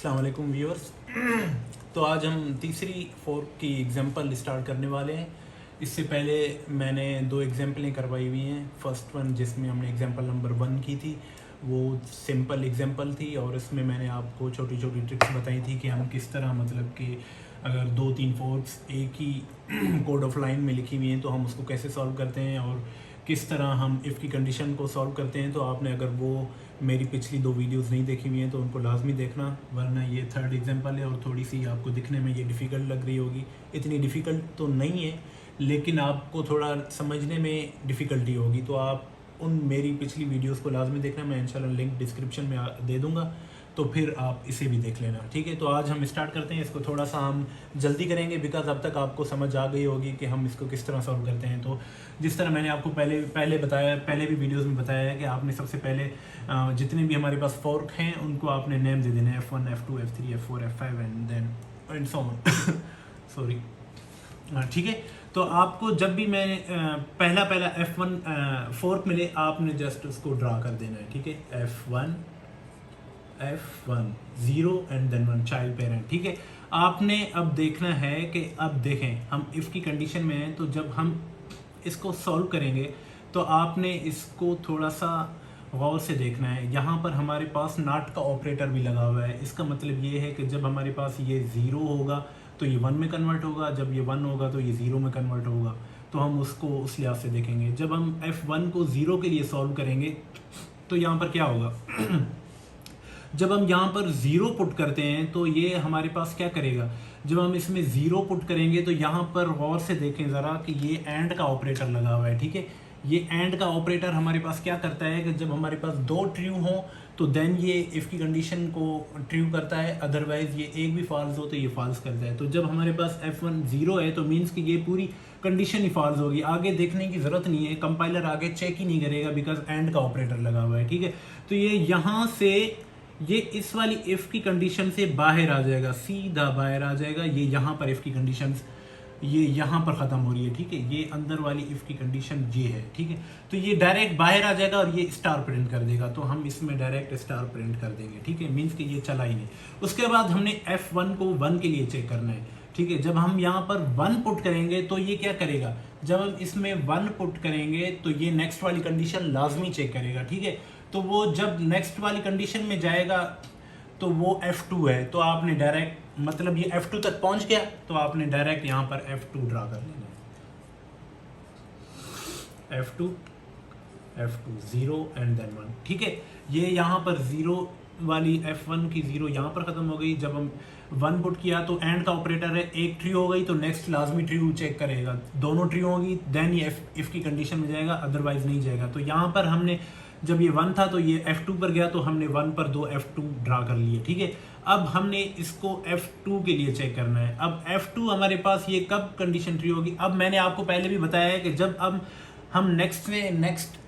अस्सलाम वालेकुम व्यूअर्स। तो आज हम तीसरी फोर्क की एग्जांपल स्टार्ट करने वाले हैं। इससे पहले मैंने दो एग्जांपलें करवाई हुई हैं। फर्स्ट वन जिसमें हमने एग्जांपल नंबर 1 की थी वो सिंपल एग्जांपल थी, और इसमें मैंने आपको छोटी छोटी ट्रिक्स बताई थी कि हम किस तरह मतलब कि अगर 2-3 फोर्क्स एक ही कोड ऑफ लाइन में लिखी हुई हैं तो हम उसको कैसे सॉल्व करते हैं और किस तरह हम इफ़ की कंडीशन को सॉल्व करते हैं। तो आपने अगर वो मेरी पिछली 2 वीडियोस नहीं देखी हुई हैं तो उनको लाजमी देखना, वरना ये थर्ड एग्जांपल है और थोड़ी सी आपको दिखने में ये डिफ़िकल्ट लग रही होगी। इतनी डिफ़िकल्ट तो नहीं है, लेकिन आपको थोड़ा समझने में डिफ़िकल्टी होगी। तो आप उन मेरी पिछली वीडियोस को लाजमी देखना, मैं इंशाल्लाह लिंक डिस्क्रिप्शन में दे दूँगा, तो फिर आप इसे भी देख लेना, ठीक है। तो आज हम स्टार्ट करते हैं। इसको थोड़ा सा हम जल्दी करेंगे बिकॉज अब तक आपको समझ आ गई होगी कि हम इसको किस तरह सॉल्व करते हैं। तो जिस तरह मैंने आपको पहले बताया, पहले भी वीडियोस में बताया है कि आपने सबसे पहले जितने भी हमारे पास फोर्क हैं उनको आपने नेम दे देना है, F1, F2, F3, F4, F5 and then and so on. Sorry, ठीक है। तो आपको जब भी मैं पहला F1 फोर्क मिले आपने जस्ट उसको ड्रा कर देना है, ठीक है। F1 0 and then 1 child parent, ठीक है। आपने अब देखना है कि अब देखें हम इफ़ की कंडीशन में हैं, तो जब हम इसको सॉल्व करेंगे तो आपने इसको थोड़ा सा गौर से देखना है। यहाँ पर हमारे पास नॉट का ऑपरेटर भी लगा हुआ है। इसका मतलब ये है कि जब हमारे पास ये 0 होगा तो ये 1 में कन्वर्ट होगा, जब ये 1 होगा तो ये 0 में कन्वर्ट होगा। तो हम उसको उस लिहाज से देखेंगे। जब हम F1 को 0 के लिए सॉल्व करेंगे तो यहाँ पर क्या होगा? जब हम यहाँ पर 0 पुट करते हैं तो ये हमारे पास क्या करेगा? जब हम इसमें 0 पुट करेंगे तो यहाँ पर गौर से देखें ज़रा कि ये एंड का ऑपरेटर लगा हुआ है, ठीक है। ये एंड का ऑपरेटर हमारे पास क्या करता है कि जब हमारे पास 2 ट्रू हो तो देन ये इफ़ की कंडीशन को ट्रू करता है, अदरवाइज़ ये एक भी फॉल्स हो तो ये फॉल्स करता है। तो जब हमारे पास F1 0 है तो मीन्स कि ये पूरी कंडीशन ही फॉल्स होगी, आगे देखने की ज़रूरत नहीं है, कंपाइलर आगे चेक ही नहीं करेगा बिकॉज एंड का ऑपरेटर लगा हुआ है, ठीक है। तो ये यहाँ से ये इस वाली इफ़ की कंडीशन से बाहर आ जाएगा, सीधा बाहर आ जाएगा। ये यहाँ पर इफ़ की कंडीशन ये यहाँ पर ख़त्म हो रही है, ठीक है। ये अंदर वाली इफ़ की कंडीशन ये है, ठीक है। तो ये डायरेक्ट बाहर आ जाएगा और ये स्टार प्रिंट कर देगा, तो हम इसमें डायरेक्ट स्टार प्रिंट कर देंगे, ठीक है। मीन्स कि ये चला ही नहीं। उसके बाद हमने F1 को 1 के लिए चेक करना है, ठीक है। जब हम यहाँ पर 1 पुट करेंगे तो ये क्या करेगा? जब हम इसमें 1 पुट करेंगे तो ये नेक्स्ट वाली कंडीशन लाजमी चेक करेगा, ठीक है। तो वो जब नेक्स्ट वाली कंडीशन में जाएगा तो वो F2 है, तो आपने डायरेक्ट मतलब ये F2 तक पहुंच गया तो आपने डायरेक्ट यहाँ पर F2 ड्रा कर लेना है। F2 0 एंड देन 1, ठीक है। ये यहाँ पर 0 वाली F1 की 0 यहाँ पर ख़त्म हो गई। जब हम 1 पुट किया तो एंड का ऑपरेटर है, एक ट्रू हो गई तो नेक्स्ट लाजमी ट्रू चेक करेगा, दोनों ट्रू होगी देन ये इफ़ की कंडीशन में जाएगा, अदरवाइज नहीं जाएगा। तो यहाँ पर हमने जब ये 1 था तो ये F2 पर गया तो हमने 1 पर 2 F2 ड्रा कर लिए, ठीक है। अब हमने इसको F2 के लिए चेक करना है। अब F2 हमारे पास ये कब कंडीशन ट्रू होगी? अब मैंने आपको पहले भी बताया है कि जब अब हम नेक्स्ट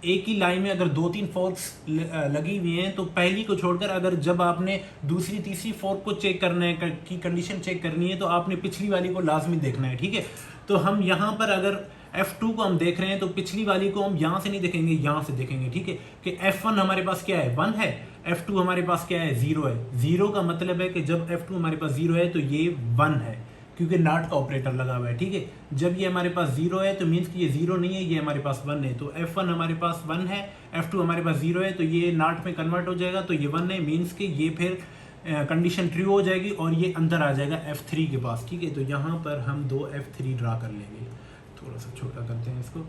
एक ही लाइन में अगर 2-3 फोर्क्स लगी हुई हैं तो पहली को छोड़कर अगर जब आपने दूसरी तीसरी फोर्क को चेक करना है की कंडीशन चेक करनी है तो आपने पिछली वाली को लाजमी देखना है, ठीक है। तो हम यहाँ पर अगर F2 को हम देख रहे हैं तो पिछली वाली को हम यहाँ से नहीं देखेंगे, यहाँ से देखेंगे, ठीक है। कि F1 हमारे पास क्या है? 1 है। F2 हमारे पास क्या है? 0 है। 0 का मतलब है कि जब F2 हमारे पास 0 है तो ये 1 है, क्योंकि नॉट का ऑपरेटर लगा हुआ है, ठीक है। जब ये हमारे पास 0 है तो मीन्स कि ये 0 नहीं है, ये हमारे पास 1 है। तो F1 हमारे पास 1 है, F2 हमारे पास 0 है, तो ये नॉट में कन्वर्ट हो जाएगा, तो ये 1 है, मीन्स कि ये फिर कंडीशन ट्रू हो जाएगी और ये अंदर आ जाएगा F3 के पास, ठीक है। तो यहाँ पर हम 2 F3 ड्रा कर लेंगे। थोड़ा सा छोटा करते हैं इसको।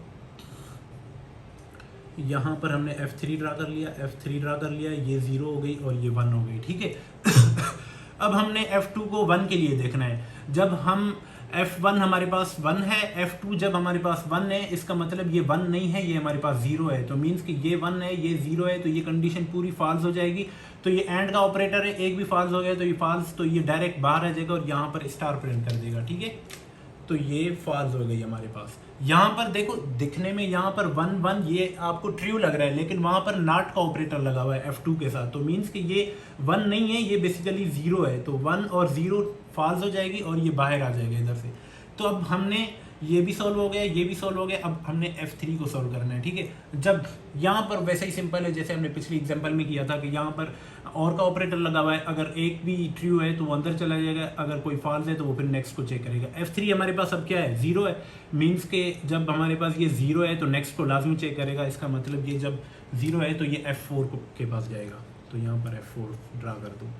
यहाँ पर हमने F3 ड्रा कर लिया, ये 0 हो गई और ये 1 हो गई, ठीक है। अब हमने F2 को 1 के लिए देखना है। जब हम F1 हमारे पास 1 है, F2 जब हमारे पास 1 है, इसका मतलब ये 1 नहीं है, ये हमारे पास 0 है। तो मीन्स कि ये 1 है, ये 0 है, तो ये कंडीशन पूरी फॉल्स हो जाएगी। तो ये एंड का ऑपरेटर है, एक भी फॉल्स हो गया तो ये फॉल्स, तो ये डायरेक्ट बाहर आ जाएगा और यहाँ पर स्टार प्रिंट कर देगा, ठीक है। तो ये फॉल्स हो गई हमारे पास। यहाँ पर देखो दिखने में यहाँ पर 1 1 ये आपको ट्रू लग रहा है, लेकिन वहाँ पर नॉट का ऑपरेटर लगा हुआ है F2 के साथ, तो मीन्स कि ये 1 नहीं है, ये बेसिकली 0 है। तो 1 और 0 फॉल्स हो जाएगी और ये बाहर आ जाएगा इधर से। तो अब हमने ये भी सॉल्व हो गया, ये भी सॉल्व हो गया। अब हमने F3 को सॉल्व करना है, ठीक है। जब यहाँ पर वैसे ही सिंपल है जैसे हमने पिछली एग्जांपल में किया था कि यहाँ पर और का ऑपरेटर लगा हुआ है, अगर एक भी ट्रू है तो वो अंदर चला जाएगा, अगर कोई फॉल्स है तो वो फिर नेक्स्ट को चेक करेगा। F3 हमारे पास अब क्या है, 0 है, मीन्स के जब हमारे पास ये 0 है तो नेक्स्ट को लाजमी चेक करेगा। इसका मतलब ये जब 0 है तो ये F4 के पास जाएगा, तो यहाँ पर F4 ड्रा कर दूँ,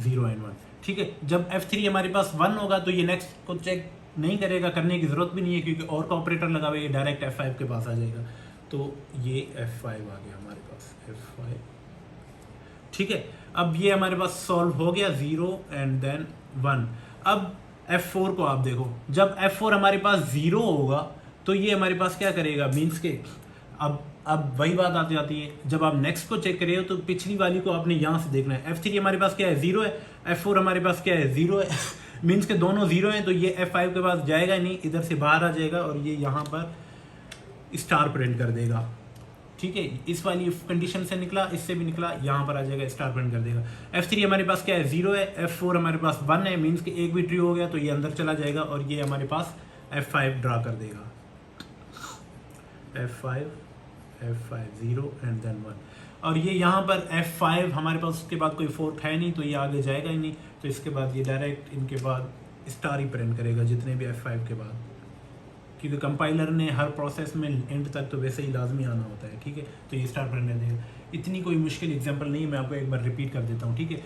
0 and 1, ठीक है। जब F3 हमारे पास 1 होगा तो ये नेक्स्ट को चेक नहीं करेगा, करने की ज़रूरत भी नहीं है क्योंकि और का ऑपरेटर लगा हुआ है, ये डायरेक्ट F5 के पास आ जाएगा। तो ये F5 आ गया हमारे पास, F5, ठीक है। अब ये हमारे पास सॉल्व हो गया, 0 and then 1। अब F4 को आप देखो, जब F4 हमारे पास 0 होगा तो ये हमारे पास क्या करेगा, मीन्स के अब वही बात आती जाती है, जब आप नेक्स्ट को चेक कर रहे हो तो पिछली वाली को आपने यहाँ से देखना है। F3 हमारे पास क्या है, 0 है, F4 हमारे पास क्या है, 0 है मीन्स के दोनों 0 हैं, तो ये F5 के पास जाएगा ही नहीं, इधर से बाहर आ जाएगा और ये यहाँ पर स्टार प्रिंट कर देगा, ठीक है। इस वाली कंडीशन से निकला, इससे भी निकला, यहाँ पर आ जाएगा, स्टार प्रिंट कर देगा। F3 हमारे पास क्या है, 0 है, F4 हमारे पास 1 है, मीन्स के एक भी ट्रू हो गया तो ये अंदर चला जाएगा और ये हमारे पास F5 ड्रा कर देगा, F5 0 and then 1। और ये यहाँ पर F5 हमारे पास उसके बाद कोई फोर्क है नहीं तो ये आगे जाएगा ही नहीं, तो इसके बाद ये डायरेक्ट इनके बाद स्टार ही प्रिंट करेगा जितने भी F5 के बाद, क्योंकि कंपाइलर ने हर प्रोसेस में एंड तक तो वैसे ही लाजमी आना होता है, ठीक है। तो ये स्टार प्रिंट कर देगा। इतनी कोई मुश्किल एग्जांपल नहीं है, मैं आपको एक बार रिपीट कर देता हूँ, ठीक है।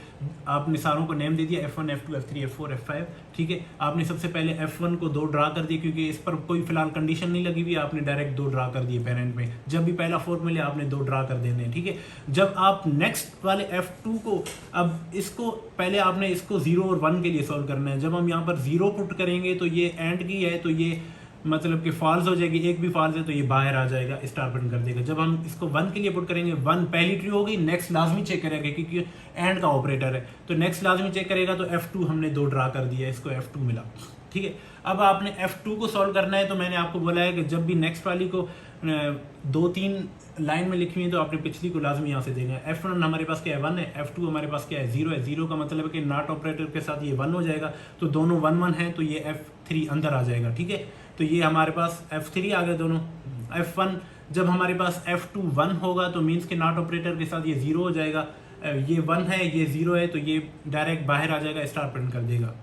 आपने सारों को नेम दे दिया, F1 F2 F3 F4 F5, ठीक है। आपने सबसे पहले F1 को 2 ड्रा कर दिए क्योंकि इस पर कोई फिलहाल कंडीशन नहीं लगी हुई, आपने डायरेक्ट 2 ड्रा कर दिए पेरेंट में। जब भी पहला फोर्क मिले आपने 2 ड्रा कर देने, ठीक है। जब आप नेक्स्ट वाले F2 को, अब इसको पहले आपने इसको 0 और 1 के लिए सॉल्व करना है। जब हम यहाँ पर 0 पुट करेंगे तो ये एंड की है, तो ये मतलब कि फॉल्स हो जाएगी, एक भी फॉल्स है तो ये बाहर आ जाएगा, स्टार प्रिंट कर देगा। जब हम इसको 1 के लिए पुट करेंगे, 1 पहली ट्रू हो गई, नेक्स्ट लाजमी चेक करेगा क्योंकि एंड का ऑपरेटर है, तो नेक्स्ट लाजमी चेक करेगा, तो F2 हमने 2 ड्रा कर दिया, इसको F2 मिला, ठीक है। अब आपने F2 को सॉल्व करना है, तो मैंने आपको बोला है कि जब भी नेक्स्ट वाली को 2-3 लाइन में लिखी हुई है तो आपने पिछली को लाजमी यहाँ से देखना है। F1 हमारे पास क्या है, 1 है, F2 हमारे पास क्या है, 0 है। 0 का मतलब है कि नॉट ऑपरेटर के साथ ये 1 हो जाएगा, तो दोनों 1-1 है, तो ये F3 अंदर आ जाएगा, ठीक है। तो ये हमारे पास F3 आ गए दोनों। F1 जब हमारे पास F2 1 होगा तो मीन्स के नॉट ऑपरेटर के साथ ये 0 हो जाएगा, ये 1 है, ये 0 है, तो ये डायरेक्ट बाहर आ जाएगा, स्टार प्रिंट कर देगा।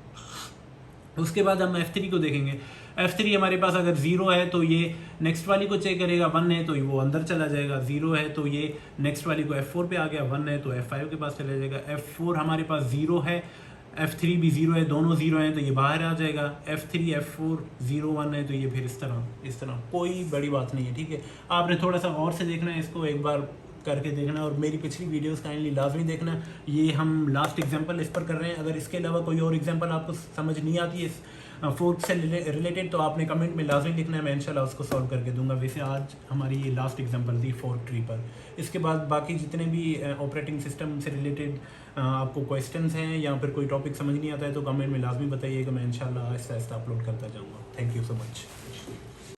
उसके बाद हम F3 को देखेंगे। F3 हमारे पास अगर 0 है तो ये नेक्स्ट वाली को चेक करेगा, 1 है तो वो अंदर चला जाएगा, 0 है तो ये नेक्स्ट वाली को F4 पे आ गया, 1 है तो F5 के पास चला जाएगा। F4 हमारे पास 0 है, F3 भी 0 है, दोनों 0 हैं तो ये बाहर आ जाएगा। F3 F4 0 1 है तो ये फिर इस तरह कोई बड़ी बात नहीं है, ठीक है। आपने थोड़ा सा और से देखना है, इसको एक बार करके देखना और मेरी पिछली वीडियोस काइंडली लाजमी देखना। ये हम लास्ट एग्जांपल इस पर कर रहे हैं। अगर इसके अलावा कोई और एग्जांपल आपको समझ नहीं आती है फोर्क से रिलेटेड तो आपने कमेंट में लाजमी लिखना है, मैं इंशाल्लाह उसको सॉल्व करके दूंगा। वैसे आज हमारी ये लास्ट एग्जांपल थी फोर्क ट्री पर। इसके बाद बाकी जितने भी ऑपरेटिंग सिस्टम से रिलेटेड आपको क्वेश्चंस हैं या फिर कोई टॉपिक समझ नहीं आता है तो कमेंट में लाजमी बताइएगा, मैं इंशाल्लाह आहिस्ता आहिस्ता अपलोड करता जाऊँगा। Thank you so much.